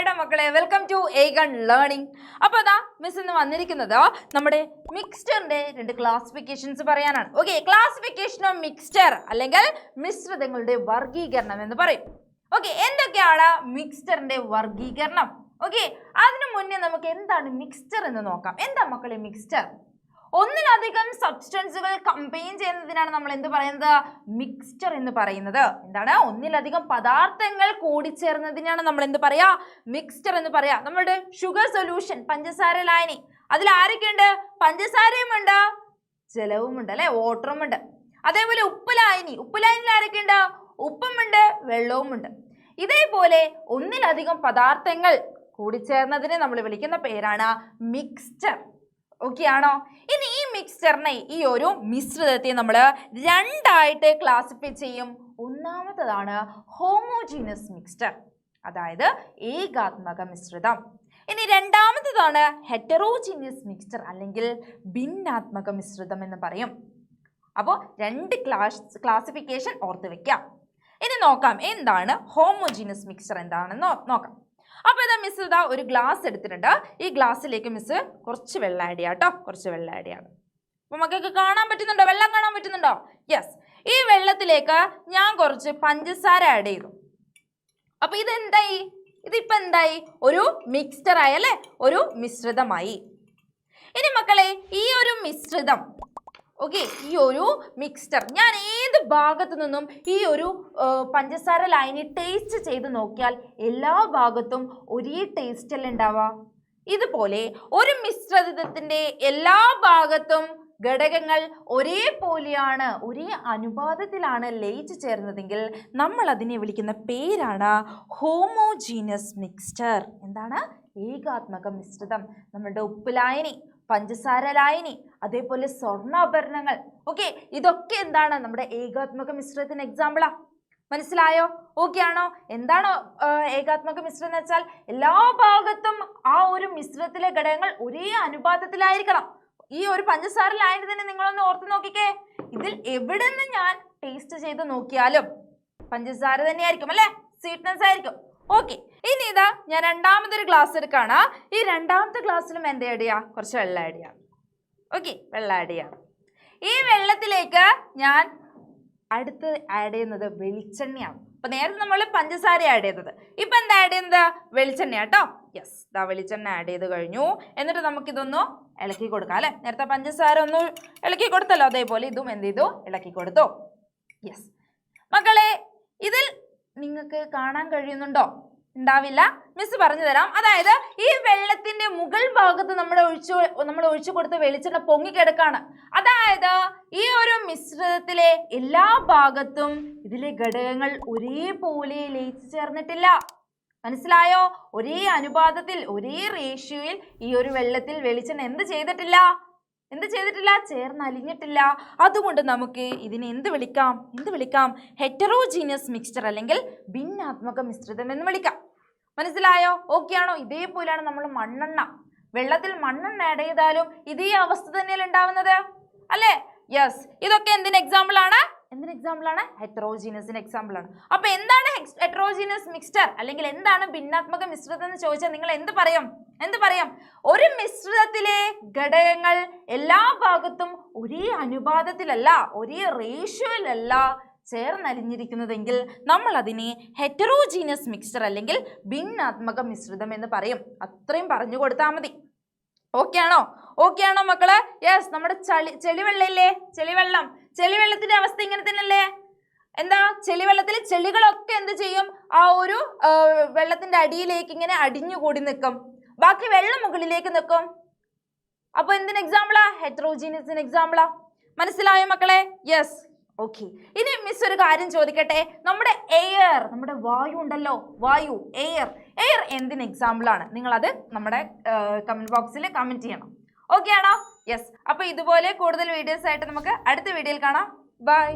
ഹായ്ഡ മക്കളെ, welcome to eigen learning. അപ്പോൾ അതാ മിസ് ഇന്ന് വന്നിരിക്കുന്നത് നമ്മുടെ മിക്സ്ചറിന്റെ രണ്ട് ക്ലാസിഫിക്കേഷൻസ് പറയാനാണ്. ഓക്കെ, ക്ലാസിഫിക്കേഷൻ ഓഫ് മിക്സ്ചർ അല്ലെങ്കിൽ മിശ്രിതങ്ങളുടെ വർഗീകരണം എന്ന് പറയും. ഓക്കെ, എന്തൊക്കെയാണ് മിക്സ്ചറിന്റെ വർഗീകരണം? ഓക്കെ, അതിനു മുന്നേ നമുക്ക് എന്താണ് മിക്സ്ചർ എന്ന് നോക്കാം. എന്താ മക്കളെ മിക്സ്ചർ? ഒന്നിലധികം സബ്സ്റ്റൻസുകൾ കമ്പൈൻ ചെയ്യുന്നതിനാണ് നമ്മൾ എന്ത് പറയുന്നത്? മിക്സ്ചർ എന്ന് പറയുന്നത്. എന്താണ്? ഒന്നിലധികം പദാർത്ഥങ്ങൾ കൂടിച്ചേർന്നതിനാണ് നമ്മൾ എന്ത് പറയാ? മിക്സ്ചർ എന്ന് പറയാ. നമ്മുടെ ഷുഗർ സൊല്യൂഷൻ, പഞ്ചസാര ലായനി, അതിൽ ആരൊക്കെയുണ്ട്? പഞ്ചസാരയുമുണ്ട്, ജലവുമുണ്ട്, അല്ലെ, വാട്ടറുമുണ്ട്. അതേപോലെ ഉപ്പ് ലായനി, ഉപ്പ് ലായനിയിൽ ആരൊക്കെയുണ്ട്? ഉപ്പുമുണ്ട്, വെള്ളവുമുണ്ട്. ഇതേപോലെ ഒന്നിലധികം പദാർത്ഥങ്ങൾ കൂടിച്ചേർന്നതിനെ നമ്മൾ വിളിക്കുന്ന പേരാണ് മിക്സ്ചർ. ഓക്കെ ആണോ? ഇനി ഈ മിക്സ്ചറിനെ, ഈ ഒരു മിശ്രിതത്തെ നമ്മൾ രണ്ടായിട്ട് ക്ലാസിഫൈ ചെയ്യും. ഒന്നാമത്തതാണ് ഹോമോജീനസ് മിക്സ്ചർ, അതായത് ഏകാത്മക മിശ്രിതം. ഇനി രണ്ടാമത്തതാണ് ഹെറ്ററോജീനിയസ് മിക്സ്ചർ അല്ലെങ്കിൽ ഭിന്നാത്മക മിശ്രിതം എന്ന് പറയും. അപ്പോൾ രണ്ട് ക്ലാസിഫിക്കേഷൻ ഓർത്ത് വെക്കാം. ഇനി നോക്കാം എന്താണ് ഹോമോജീനസ് മിക്സ്ചർ എന്താണെന്ന് നോക്കാം. അപ്പോൾ ഇതാ മിസ് ഇതാ ഒരു ഗ്ലാസ് എടുത്തിട്ടുണ്ട്. ഈ ഗ്ലാസ്സിലേക്ക് മിസ് കുറച്ച് വെള്ളം ആഡ് ചെയ്യാം കേട്ടോ. കുറച്ച് വെള്ളം ആഡ് ചെയ്യാം. അപ്പോൾ മക്കൾക്ക് കാണാൻ പറ്റുന്നുണ്ടോ? വെള്ളം കാണാൻ പറ്റുന്നുണ്ടോ? യെസ്. ഈ വെള്ളത്തിലേക്ക് ഞാൻ കുറച്ച് പഞ്ചസാര ആഡ് ചെയ്തു. അപ്പോൾ ഇതെന്തായി? ഇതിപ്പോൾ എന്തായി? ഒരു മിക്സ്ചർ ആയി, അല്ലേ? ഒരു മിശ്രിതമായി. ഇനി മക്കളെ, ഈ ഒരു മിശ്രിതം, ഓക്കെ, ഈ ഒരു മിക്സ്ചർ ഞാൻ ഏത് ഭാഗത്തു നിന്നും ഈ ഒരു പഞ്ചസാര ലായനി ടേസ്റ്റ് ചെയ്ത് നോക്കിയാൽ എല്ലാ ഭാഗത്തും ഒരേ ടേസ്റ്റ് അല്ലേ ഉണ്ടാവുക? ഇതുപോലെ ഒരു മിശ്രിതത്തിന്റെ എല്ലാ ഭാഗത്തും ഘടകങ്ങൾ ഒരേപോലെയാണ്, ഒരേ അനുപാതത്തിലാണ് ലയിച്ചു ചേർന്നതെങ്കിൽ നമ്മൾ അതിനെ വിളിക്കുന്ന പേരാണ് ഹോമോജീനസ് മിക്സ്ചർ. എന്താണ്? ഏകാത്മക മിശ്രിതം. നമ്മുടെ ഉപ്പ് ലായനി, പഞ്ചസാര ലായനി, അതേപോലെ സ്വർണ്ണാഭരണങ്ങൾ, ഓക്കെ, ഇതൊക്കെ എന്താണ്? നമ്മുടെ ഏകാത്മക മിശ്രിതത്തിന് എക്സാമ്പിളാ. മനസ്സിലായോ? ഓക്കെ ആണോ? എന്താണോ ഏകാത്മക മിശ്രിതം എന്ന് വെച്ചാൽ എല്ലാ ഭാഗത്തും ആ ഒരു മിശ്രിതത്തിലെ ഘടകങ്ങൾ ഒരേ അനുപാതത്തിലായിരിക്കണം. ഈ ഒരു പഞ്ചസാര ലായനി തന്നെ നിങ്ങളൊന്ന് ഓർത്ത് നോക്കിക്കേ. ഇതിൽ എവിടെ നിന്ന് ഞാൻ ടേസ്റ്റ് ചെയ്ത് നോക്കിയാലും പഞ്ചസാര തന്നെയായിരിക്കും, അല്ലേ? സ്വീറ്റ്നെസ് ആയിരിക്കും. ഓക്കെ, ഇനി ഇതാ ഞാൻ രണ്ടാമതൊരു ഗ്ലാസ് എടുക്കാണ്. ഈ രണ്ടാമത്തെ ഗ്ലാസ്സിലും എന്ത് ആഡ് ചെയ്യാം? കുറച്ച് വെള്ളം ആഡ് ചെയ്യാം. ഓക്കെ, വെള്ളം ആഡ് ചെയ്യാം. ഈ വെള്ളത്തിലേക്ക് ഞാൻ അടുത്ത് ആഡ് ചെയ്യുന്നത് വെളിച്ചെണ്ണയാണ്. അപ്പൊ നേരത്തെ നമ്മൾ പഞ്ചസാര ആഡ് ചെയ്തത്, ഇപ്പൊ എന്താ ആഡ് ചെയ്യുന്നത്? വെളിച്ചെണ്ണ കേട്ടോ. യെസ്, ഇതാ വെളിച്ചെണ്ണ ആഡ് ചെയ്ത് കഴിഞ്ഞു. എന്നിട്ട് നമുക്കിതൊന്ന് ഇളക്കി കൊടുക്കാം, അല്ലെ? നേരത്തെ പഞ്ചസാര ഒന്ന് ഇളക്കി കൊടുത്തല്ലോ, അതേപോലെ ഇതും എന്ത് ചെയ്തു? ഇളക്കി കൊടുത്തു. യെസ് മക്കളെ, ഇതിൽ നിങ്ങൾക്ക് കാണാൻ കഴിയുന്നുണ്ടോ? ഉണ്ടാവില്ല, മിസ് പറഞ്ഞു തരാം. അതായത് ഈ വെള്ളത്തിന്റെ മുകൾ ഭാഗത്ത് നമ്മൾ ഒഴിച്ചു കൊടുത്ത വെളിച്ചെണ്ണ പൊങ്ങിക്കിടക്കാണ്. അതായത് ഈ ഒരു മിശ്രിതത്തിലെ എല്ലാ ഭാഗത്തും ഇതിലെ ഘടകങ്ങൾ ഒരേപോലെ ലയിച്ചു ചേർന്നിട്ടില്ല. മനസ്സിലായോ? ഒരേ അനുപാതത്തിൽ, ഒരേ റേഷ്യോയിൽ ഈ ഒരു വെള്ളത്തിൽ വെളിച്ചെണ്ണ എന്ത് ചെയ്തിട്ടില്ല? ചേർന്നലിഞ്ഞിട്ടില്ല. അതുകൊണ്ട് നമുക്ക് ഇതിനെ എന്ത് വിളിക്കാം? ഹെറ്ററോജീനിയസ് മിക്സ്ചർ അല്ലെങ്കിൽ ഭിന്നാത്മക മിശ്രിതം എന്ന് വിളിക്കാം. മനസ്സിലായോ? ഓക്കെ ആണോ? ഇതേപോലെയാണ് നമ്മൾ മണ്ണെണ്ണ, വെള്ളത്തിൽ മണ്ണെണ്ണ ആഡ് ചെയ്താലും ഇതേ അവസ്ഥ തന്നെയല്ലേ ഉണ്ടാവുന്നത്, അല്ലേ? യെസ്, ഇതൊക്കെ എന്തിന് എക്സാമ്പിൾ ആണ്? ഹെറ്ററോജീനിയസിന് എക്സാമ്പിൾ ആണ്. അപ്പൊ എന്താണ് ഹെറ്ററോജീനിയസ് മിക്സ്ചർ അല്ലെങ്കിൽ എന്താണ് ഭിന്നാത്മക മിശ്രിതം എന്ന് ചോദിച്ചാൽ നിങ്ങൾ എന്ത് പറയും? ഒരു മിശ്രിതത്തിലെ ഘടകങ്ങൾ എല്ലാ ഭാഗത്തും ഒരേ അനുപാതത്തിലല്ല, ഒരേ റേഷ്യോയിലല്ല ചേർന്നലിഞ്ഞിരിക്കുന്നതെങ്കിൽ നമ്മൾ അതിനെ ഹെറ്ററോജീനിയസ് മിക്സ്ചർ അല്ലെങ്കിൽ ഭിന്നാത്മക മിശ്രിതം എന്ന് പറയും. അത്രയും പറഞ്ഞു കൊടുത്താൽ മതി. ഓക്കെ ആണോ മക്കള്? യെസ്, നമ്മുടെ ചെളിവെള്ളമില്ലേ? ചെളിവെള്ളത്തിന്റെ അവസ്ഥ ഇങ്ങനെ തന്നെയല്ലേ? എന്താ? ചെളിവെള്ളത്തിൽ ചെളികളൊക്കെ എന്ത് ചെയ്യും? ആ ഒരു വെള്ളത്തിന്റെ അടിയിലേക്ക് ഇങ്ങനെ അടിഞ്ഞുകൂടി നിൽക്കും, ബാക്കി വെള്ളം മുകളിലേക്ക് നിൽക്കും. അപ്പൊ എന്തിന് എക്സാമ്പിളാ? ഹെറ്ററോജീനിയസിന് എക്സാമ്പിളാ. മനസ്സിലായോ മക്കളെ? യെസ്. ഓക്കെ, ഇനി മിസ് ഒരു കാര്യം ചോദിക്കട്ടെ. നമ്മുടെ എയർ, നമ്മുടെ വായു ഉണ്ടല്ലോ, എയർ എന്തിന് എക്സാമ്പിൾ ആണ്? നിങ്ങളത് നമ്മുടെ കമന്റ് ബോക്സിൽ കമന്റ് ചെയ്യണം. ഓക്കെ ആണോ? യെസ്. അപ്പൊ ഇതുപോലെ കൂടുതൽ വീഡിയോസ് ആയിട്ട് നമുക്ക് അടുത്ത വീഡിയോയിൽ കാണാം. ബൈ.